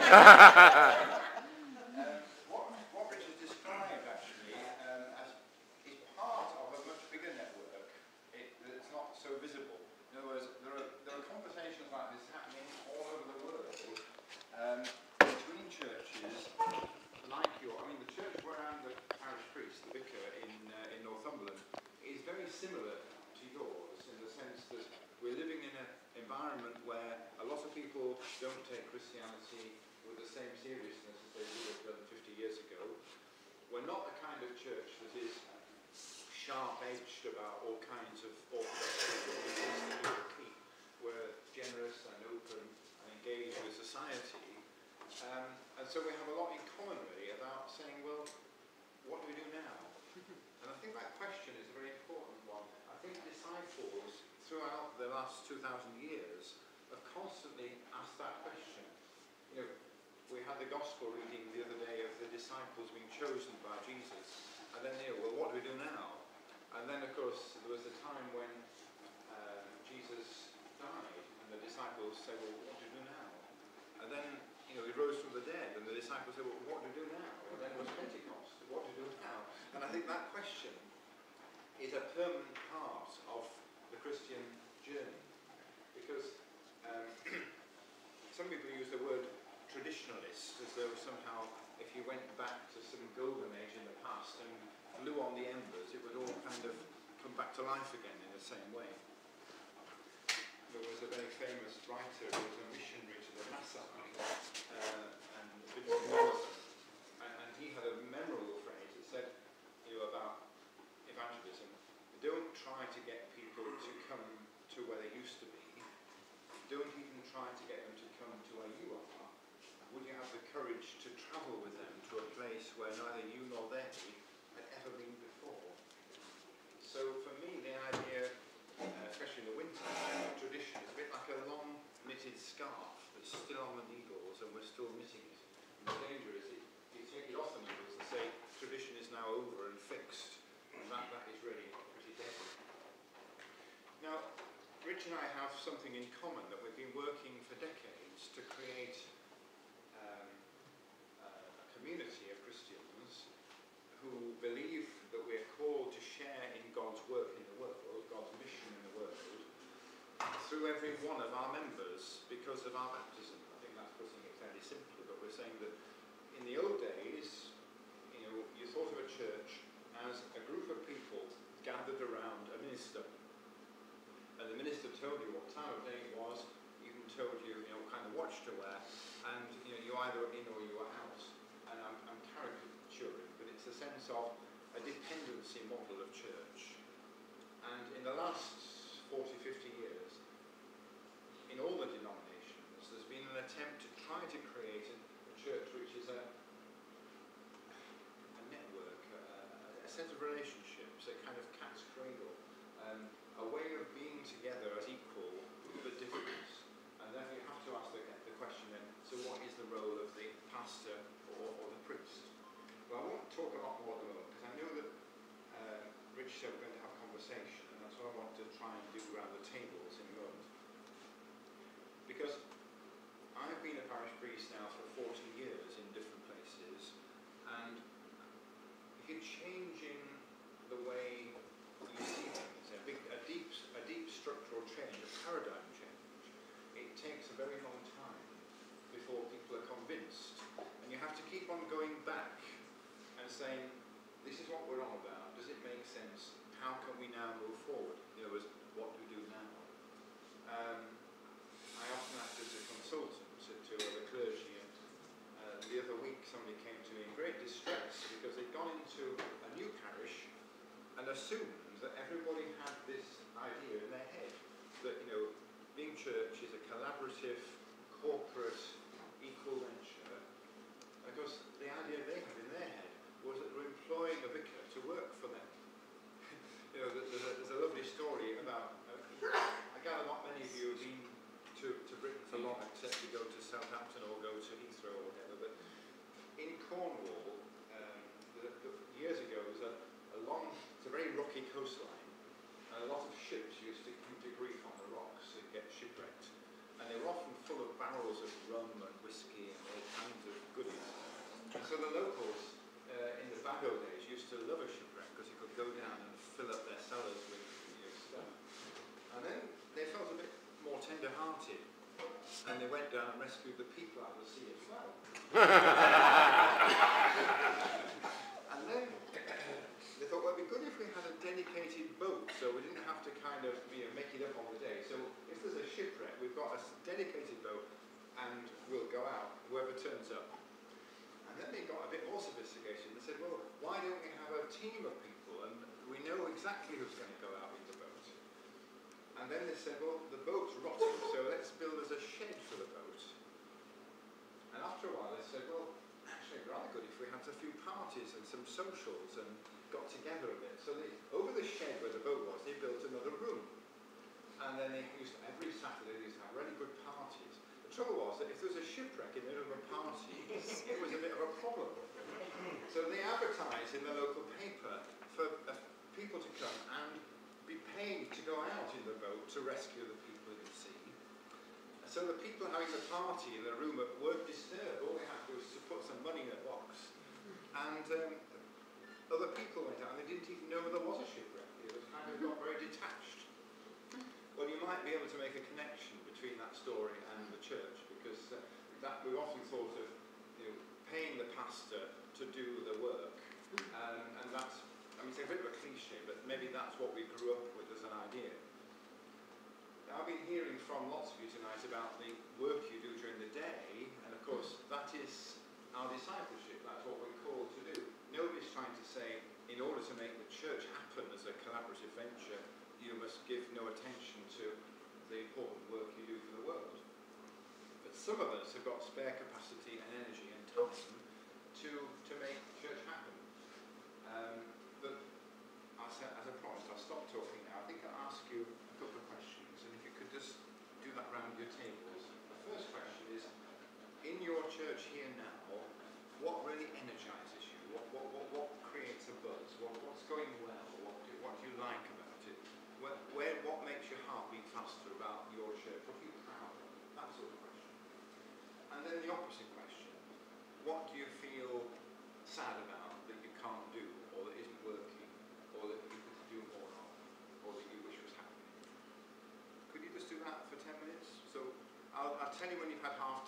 What Richard described actually as is part of a much bigger network that's not so visible. In other words, there are conversations like this happening all over the world between churches like yours. I mean, the church where I'm the parish priest, the vicar in Northumberland, is very similar to yours in the sense that we're living in an environment where a lot of people don't take Christianity with the same seriousness as they would have done 50 years ago. We're not the kind of church that is sharp-edged about all kinds of orthodoxy. We're generous and open and engaged with society. And so we have a lot in common really about saying, well, what do we do now? And I think that question is a very important one. I think disciples throughout the last 2,000 years have constantly asked that question. You know, we had the gospel reading the other day of the disciples being chosen by Jesus, and then well, what do we do now? And then, of course, there was a time when Jesus died, and the disciples said, well, what do we do now? And then, he rose from the dead, and the disciples said, well, what do we do now? And then it was Pentecost, what do we do now? And I think that question is a permanent part of the Christian journey, because some people use the word traditionalist as though somehow if you went back to some golden age in the past and blew on the embers, it would all kind of come back to life again in the same way. There was a very famous writer who was a missionary to the Maasai and he had a memorable phrase that said, about evangelism: don't try to get people to come to where they used to be. Don't even try to get them to come to where you are. Would you have the courage to travel with them to a place where neither you nor they had ever been before? So for me, the idea, especially in the winter, tradition is a bit like a long knitted scarf that's still on the needles and we're still knitting it. And the danger is you take it off the needles and say tradition is now over and fixed, and that is really pretty deadly. Now, Rich and I have something in common, that we've been working for decades to create a community of Christians who believe that we're called to share in God's work in the world, God's mission in the world, through every one of our members because of our baptism. I think that's putting it fairly simply, but we're saying that in the old days, you thought of a church as a group of people gathered around a minister. And the minister told you what time of day it was, even told you, what kind of watch to wear, and you either were in or you were out. And I'm caricaturing, but it's a sense of a dependency model of church. And in the last 40, 50 years, in all the denominations, there's been an attempt to try to create a church which is a network, a set of relationships, a kind of cat's cradle, a way of being together as equal but different. And therefore you have to ask the question then, so what is the role of the pastor or the priest? Well, I won't talk a lot more at the moment, because I know that Rich said we're going to have a conversation, and that's what I want to try and do around the tables in a moment. Because I've been a parish priest now for 40 years in different places, and if you're changing the way you see things, a deep structural change, a paradigm change, it takes a very long time before people are convinced. And you have to keep on going back and saying, this is what we're on about, does it make sense? How can we now move forward? What do we do now? I often act as a consultant to other clergy, and the other week somebody came to me in great distress because they'd gone into a new parish and assumed that everybody had this idea in their head that, being church is a collaborative, corporate, equal venture. Because the idea they had in their head was that they were employing a vicar to work for them. There's a lovely story about, I gather not many of you have been to Britain for long, except to go to Southampton or go to Heathrow or whatever, but in Cornwall, years ago, there was a very rocky tender-hearted. And they went down and rescued the people out of the sea as well. And then they thought, well, it'd be good if we had a dedicated boat, so we didn't have to kind of make it up on the day. So if there's a shipwreck, we've got a dedicated boat, and we'll go out, whoever turns up. And then they got a bit more sophisticated. They said, well, why don't we have a team of people, and we know exactly who's going to go out in the boat. And then they said, well, the boat's rotting, so let's build us a shed for the boat. And after a while they said, well, actually it'd be rather good if we had a few parties and some socials and got together a bit. So over the shed where the boat was, they built another room. And then they used to, every Saturday they used to have really good parties. The trouble was that if there was a shipwreck in the middle of a party, it was a bit of a problem. So they advertised in the local paper for people to come and be paid to go out in the boat to rescue the people in the sea. So the people having the party in the room weren't disturbed. All they had to do was to put some money in a box. And other people went out and they didn't even know there was a shipwreck. It was kind of got very detached. Well, you might be able to make a connection between that story and the church, because that we often thought of paying the pastor to do the work. And that's, I mean, it's a bit of a cliche, but maybe that's what we grew up with as an idea. Now, I've been hearing from lots of you tonight about the work you do during the day, and of course that is our discipleship. That's what we're called to do. Nobody's trying to say, in order to make the church happen as a collaborative venture, you must give no attention to the important work you do for the world. But some of us have got spare capacity and energy and time to make church happen. But as I promised, I'll stop talking now. I think I'll ask you a couple of questions, and if you could just do that round your tables. The first question is, in your church here now, what really energizes you? What creates a buzz? What's going well? What do you like about it? What makes your heart beat faster about your church? What are you proud of? That sort of question. And then the opposite question. What do you feel sad about that you can't do, or that isn't working, or that you could do more of, or that you wish was happening? Could you just do that for 10 minutes? So I'll tell you when you've had half